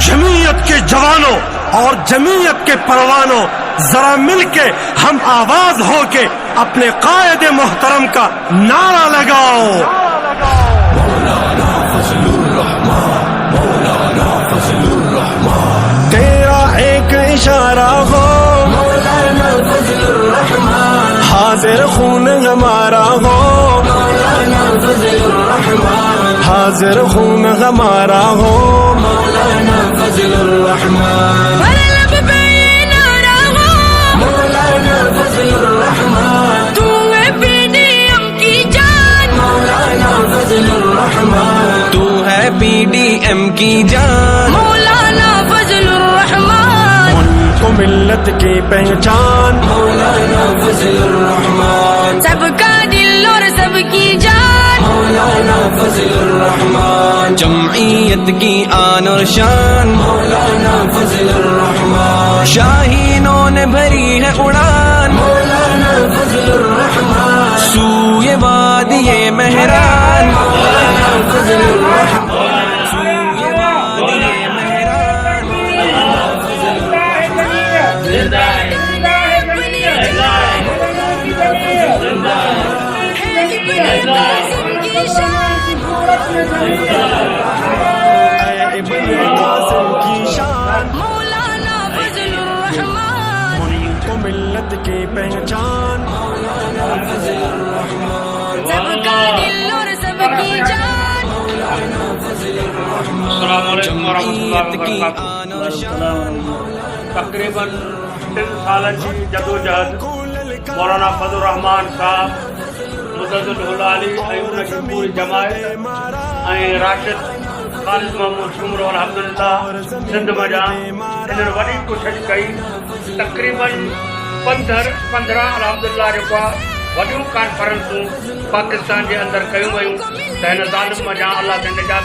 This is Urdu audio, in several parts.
جمعیت کے جوانوں اور جمعیت کے پروانوں، ذرا مل کے ہم آواز ہو کے اپنے قائد محترم کا نعرہ لگاؤ۔ مولانا فضل الرحمان، مولانا فضل الرحمان، تیرا ایک اشارہ ہو مولانا فضل الرحمان، حاضر خون ہمارا ہو مولانا فضل الرحمان، حاضر خون ہمارا ہو مولانا فضل الرحمان، مولانا فضل الرحمان، تو ہے پی ڈی ایم کی جان، مولانا فضل الرحمان، تو ہے پی ڈی ایم کی جان، مولانا فضل الرحمان، ملک و ملت کی پہچان مولانا فضل الرحمان، سب کا دل اور سب کی جان، مولانا فضل الرحمان، جمعیت کی آن اور شان، مولانا فضل الرحمان، شاہینوں نے بھری ہے اڑان، مولانا فضل الرحمان، سوئے وادی مہران، مولانا فضل الرحمان، سوئے وادی مہران، ابن قاسم کی شان، مولانا فضل الرحمان، ملک و ملت کی پہچان مولانا فضل الرحمان، سب کا دل اور سب کی جان، السلام علیکم ورحمۃ اللہ جمعیت کی وبرکاتہ۔ آن اور شان، تقریباً 3 سالن جی جدوجہد مولانا فضل الرحمان صاحب مدد علی ان کی پوری جماعت راشد خالد محمود شمر الحمدللہ سندھ مجا ان وڈی کوشش کئی، تقریباً 15 الحمدللہ جو وڈیوں کانفرنسوں پاکستان کے اندر کیوں ویوں تے ہن ظالم مجا اللہ سے نجات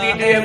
PDM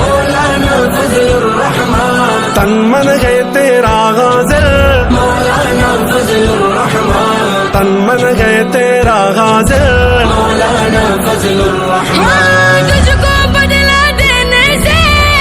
مولانا فضل الرحمان، تن من ہے تیرا غازل مولانا فضل الرحمان، تن من ہے تیرا غازل مولانا فضل الرحمان، ہاں تجھ کو بدلا دینے سے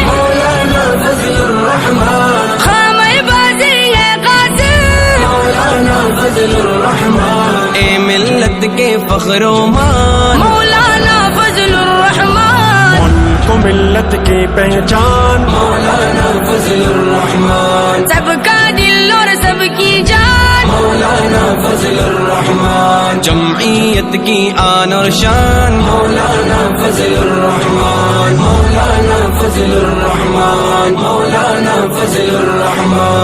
مولانا فضل الرحمان، خامہ بازی ہے قاتل، مولانا فضل الرحمان، اے ملت کے فخر و مان، مولانا فضل الرحمان، ملک و ملت کی پہچان مولانا فضل الرحمان، سب کا دل اور سب کی جان، مولانا فضل الرحمان، جمعیت کی آن اور شان، مولانا فضل الرحمان، مولانا فضل الرحمان، مولانا فضل الرحمان۔